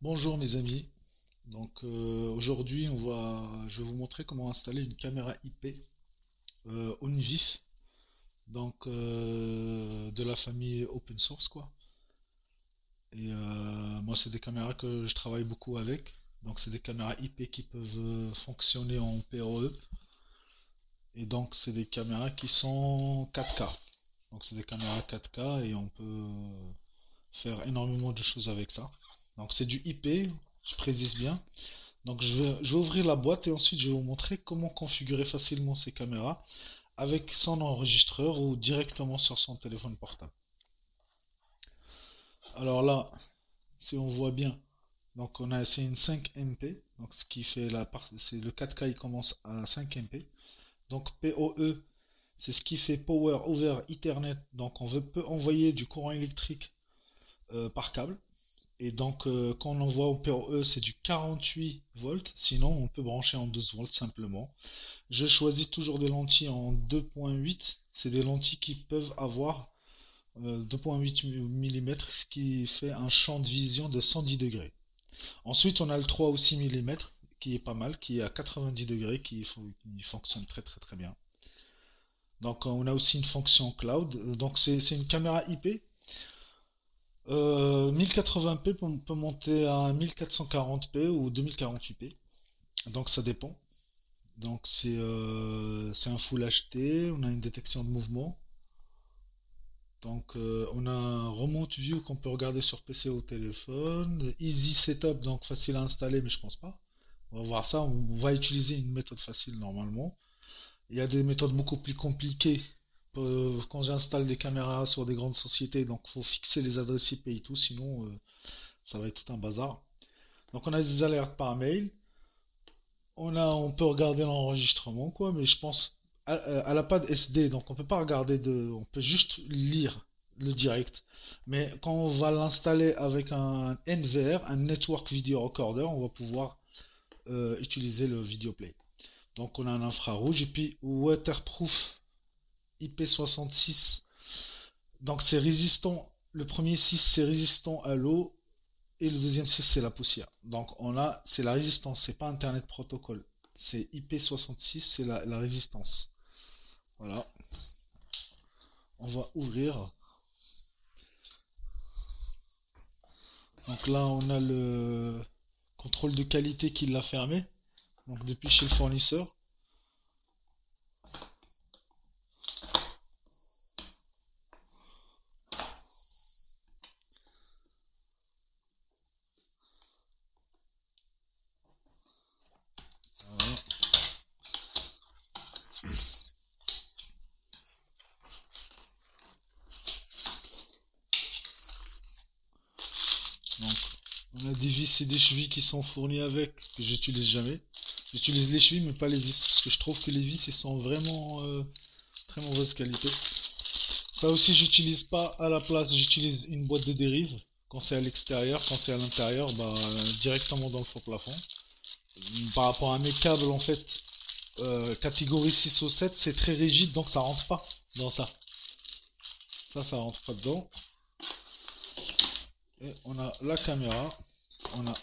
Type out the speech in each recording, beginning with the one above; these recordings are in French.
Bonjour mes amis. Aujourd'hui je vais vous montrer comment installer une caméra IP OnVIF, de la famille open source quoi. Moi c'est des caméras que je travaille beaucoup avec. Donc c'est des caméras IP qui peuvent fonctionner en PoE et donc c'est des caméras qui sont 4K. Donc c'est des caméras 4K et on peut faire énormément de choses avec ça. Donc c'est du IP, je précise bien. Donc je vais ouvrir la boîte et ensuite je vais vous montrer comment configurer facilement ces caméras avec son enregistreur ou directement sur son téléphone portable. Alors là, si on voit bien, donc on a c'est une 5 MP, donc ce qui fait la partie, c'est le 4K il commence à 5 MP. Donc PoE, c'est ce qui fait Power over Ethernet, donc peut envoyer du courant électrique par câble. Et donc, quand on envoie au PoE, c'est du 48 volts. Sinon, on peut brancher en 12 volts simplement. Je choisis toujours des lentilles en 2.8. C'est des lentilles qui peuvent avoir 2.8 mm, ce qui fait un champ de vision de 110 degrés. Ensuite, on a le 3 ou 6 mm, qui est pas mal, qui est à 90 degrés, qui fonctionne très très très bien. Donc, on a aussi une fonction cloud. Donc, c'est une caméra IP. 1080p peut monter à 1440p ou 2048p. Donc ça dépend. Donc c'est un Full HD, on a une détection de mouvement. Donc on a un remote view qu'on peut regarder sur PC ou téléphone. Easy setup, donc facile à installer, mais je pense pas. On va voir ça, on va utiliser une méthode facile normalement. Il y a des méthodes beaucoup plus compliquées. Quand j'installe des caméras sur des grandes sociétés, donc faut fixer les adresses IP et tout, sinon ça va être tout un bazar. Donc on a des alertes par mail. On peut regarder l'enregistrement quoi, mais je pense elle a pas de SD, donc on peut pas on peut juste lire le direct. Mais quand on va l'installer avec un NVR, un Network Video Recorder, on va pouvoir utiliser le video play. Donc on a un infrarouge et puis waterproof IP66. Donc c'est résistant. Le premier 6 c'est résistant à l'eau et le deuxième 6 c'est la poussière. Donc c'est la résistance, c'est pas Internet Protocol. C'est IP66, c'est la résistance. Voilà. On va ouvrir. Donc là on a le contrôle de qualité qui l'a fermé. Donc depuis chez le fournisseur. Voilà. Donc on a des vis et des chevilles qui sont fournis avec, que j'utilise jamais. J'utilise les chevilles mais pas les vis, parce que je trouve que les vis ils sont vraiment très mauvaise qualité. Ça aussi j'utilise pas à la place, j'utilise une boîte de dérive. Quand c'est à l'extérieur, quand c'est à l'intérieur, directement dans le faux plafond. Par rapport à mes câbles en fait, catégorie 6 ou 7, c'est très rigide donc ça rentre pas dans ça. Ça rentre pas dedans. Et on a la caméra, on a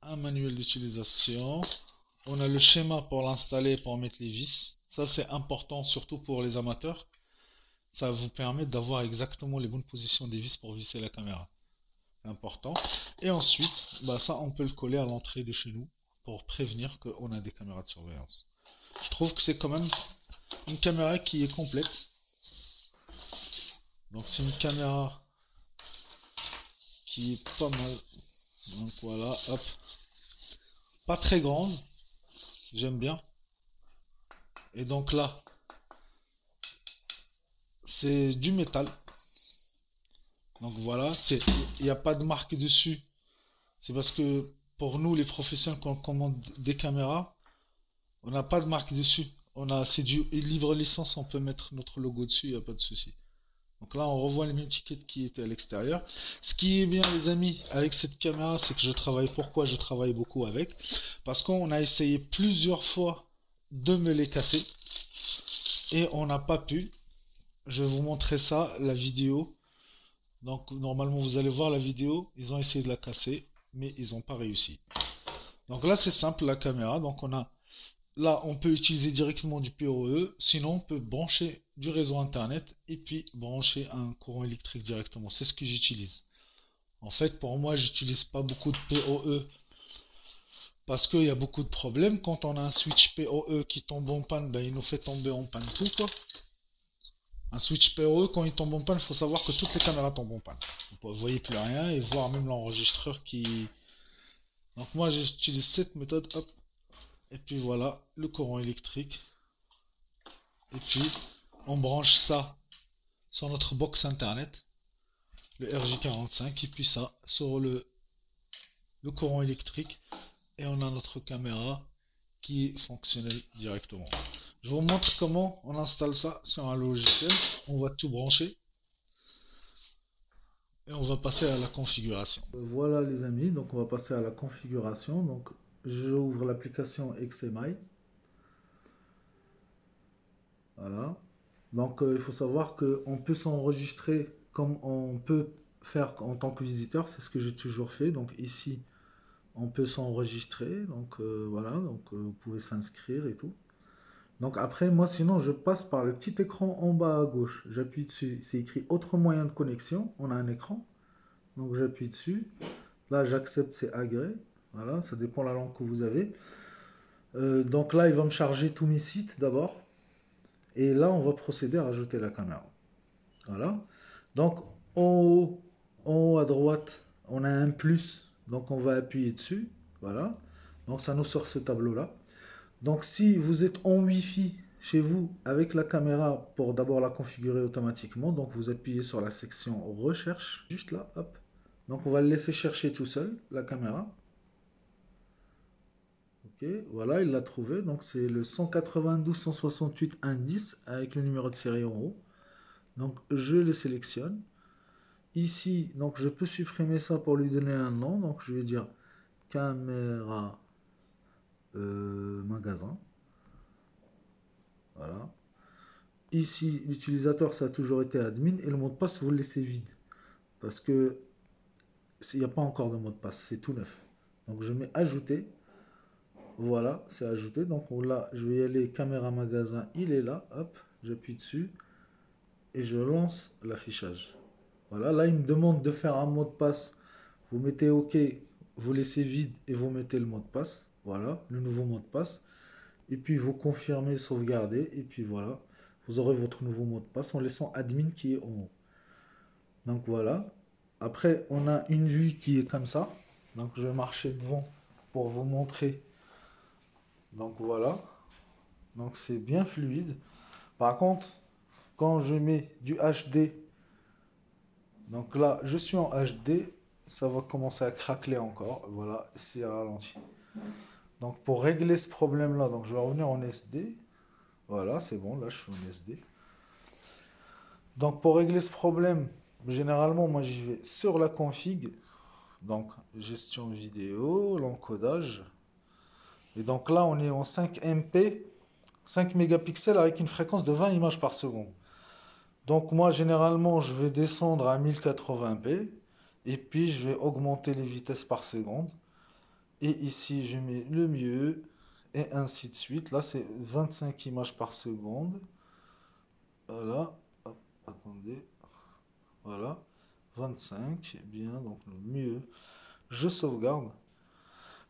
un manuel d'utilisation, on a le schéma pour l'installer, pour mettre les vis. Ça c'est important surtout pour les amateurs. Ça vous permet d'avoir exactement les bonnes positions des vis pour visser la caméra. C'est important. Et ensuite, ça on peut le coller à l'entrée de chez nous pour prévenir qu'on a des caméras de surveillance. Je trouve que c'est quand même une caméra qui est complète. Donc c'est une caméra qui est pas mal. Donc voilà, hop. Pas très grande, j'aime bien. Et donc là, c'est du métal. Donc voilà, il n'y a pas de marque dessus. C'est parce que pour nous, les professionnels, quand on commande des caméras, on n'a pas de marque dessus. C'est du libre licence, on peut mettre notre logo dessus, il n'y a pas de souci. Donc là, on revoit les mêmes tickets qui étaient à l'extérieur. Ce qui est bien, les amis, avec cette caméra, c'est que pourquoi je travaille beaucoup avec? Parce qu'on a essayé plusieurs fois de me les casser et on n'a pas pu. Je vais vous montrer ça, la vidéo. Donc normalement vous allez voir la vidéo, ils ont essayé de la casser, mais ils n'ont pas réussi. Donc là c'est simple la caméra, donc là on peut utiliser directement du PoE, sinon on peut brancher du réseau internet et puis brancher un courant électrique directement. C'est ce que j'utilise. En fait pour moi j'utilise pas beaucoup de PoE parce qu'il y a beaucoup de problèmes. Quand on a un switch PoE qui tombe en panne, ben, il nous fait tomber en panne tout quoi. Un switch PoE, quand il tombe en panne, il faut savoir que toutes les caméras tombent en panne. Vous ne voyez plus rien et voir même l'enregistreur qui... Donc moi j'utilise cette méthode, hop, et puis voilà, le courant électrique. Et puis on branche ça sur notre box internet, le RJ45, et puis ça sur le courant électrique. Et on a notre caméra qui est fonctionnelle directement. Je vous montre comment on installe ça sur un logiciel. On va tout brancher. Et on va passer à la configuration. Voilà les amis, donc on va passer à la configuration. Donc j'ouvre l'application XMI. Voilà. Donc il faut savoir qu'on peut s'enregistrer comme on peut faire en tant que visiteur. C'est ce que j'ai toujours fait. Donc ici, on peut s'enregistrer. Donc voilà, donc vous pouvez s'inscrire et tout. Donc après, moi sinon, je passe par le petit écran en bas à gauche. J'appuie dessus. C'est écrit autre moyen de connexion. On a un écran. Donc j'appuie dessus. Là, j'accepte, c'est agré. Voilà, ça dépend de la langue que vous avez. Donc là, il va me charger tous mes sites d'abord. Et là, on va procéder à rajouter la caméra. Voilà. Donc en haut à droite, on a un plus. Donc on va appuyer dessus. Voilà. Donc ça nous sort ce tableau-là. Donc si vous êtes en Wi-Fi chez vous avec la caméra pour d'abord la configurer automatiquement, donc vous appuyez sur la section recherche, juste là, hop. Donc on va le laisser chercher tout seul, la caméra. Ok, voilà, il l'a trouvé. Donc c'est le 192 168 10 avec le numéro de série en haut. Donc je le sélectionne. Ici, donc je peux supprimer ça pour lui donner un nom. Donc je vais dire caméra magasin. Voilà. Ici, l'utilisateur, ça a toujours été admin. Et le mot de passe, vous le laissez vide. Parce que il n'y a pas encore de mot de passe. C'est tout neuf. Donc je mets ajouter. Voilà, c'est ajouté. Donc là, je vais y aller, caméra magasin, il est là. Hop, j'appuie dessus. Et je lance l'affichage. Voilà, là, il me demande de faire un mot de passe. Vous mettez OK, vous laissez vide et vous mettez le mot de passe. Voilà, le nouveau mot de passe. Et puis vous confirmez, sauvegardez. Et puis voilà, vous aurez votre nouveau mot de passe en laissant admin qui est en haut. Donc voilà. Après, on a une vue qui est comme ça. Donc je vais marcher devant pour vous montrer. Donc voilà. Donc c'est bien fluide. Par contre, quand je mets du HD, donc là je suis en HD, ça va commencer à craquer encore. Voilà, c'est ralenti. Donc pour régler ce problème là, donc je vais revenir en SD. Voilà, c'est bon, là je suis en SD. Donc pour régler ce problème, généralement moi j'y vais sur la config. Donc gestion vidéo, l'encodage. Et donc là on est en 5 MP, 5 mégapixels avec une fréquence de 20 images par seconde. Donc moi généralement je vais descendre à 1080p et puis je vais augmenter les vitesses par seconde. Et ici je mets le mieux et ainsi de suite. Là c'est 25 images par seconde. Voilà, hop, attendez, voilà, 25, bien, donc le mieux. Je sauvegarde.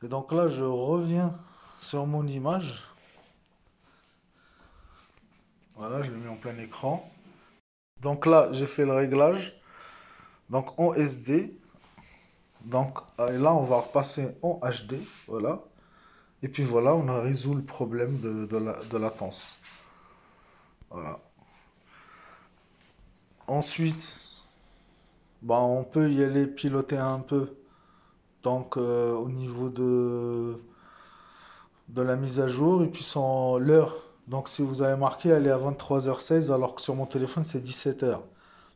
Et donc là je reviens sur mon image. Voilà, je le mets en plein écran. Donc là j'ai fait le réglage. Donc en SD. Donc là, on va repasser en HD, voilà. Et puis voilà, on a résolu le problème de latence. Voilà. Ensuite, bah, on peut y aller piloter un peu. Donc au niveau de la mise à jour, et puis sans l'heure. Donc si vous avez marqué, elle est à 23h16, alors que sur mon téléphone, c'est 17h.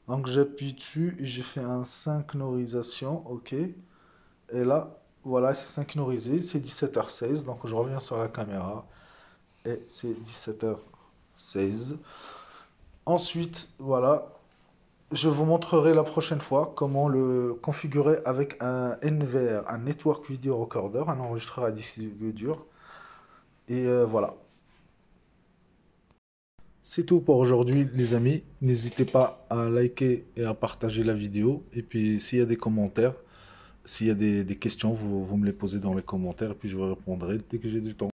Donc j'appuie dessus, et j'ai fait un synchronisation, ok. Et là, voilà, c'est synchronisé, c'est 17h16, donc je reviens sur la caméra, et c'est 17h16. Ensuite, voilà, Je vous montrerai la prochaine fois comment le configurer avec un NVR, un Network Video Recorder, un enregistreur à disque dur. Et voilà. C'est tout pour aujourd'hui, les amis. N'hésitez pas à liker et à partager la vidéo. Et puis, s'il y a des commentaires, s'il y a des questions, vous me les posez dans les commentaires et puis je vous répondrai dès que j'ai du temps.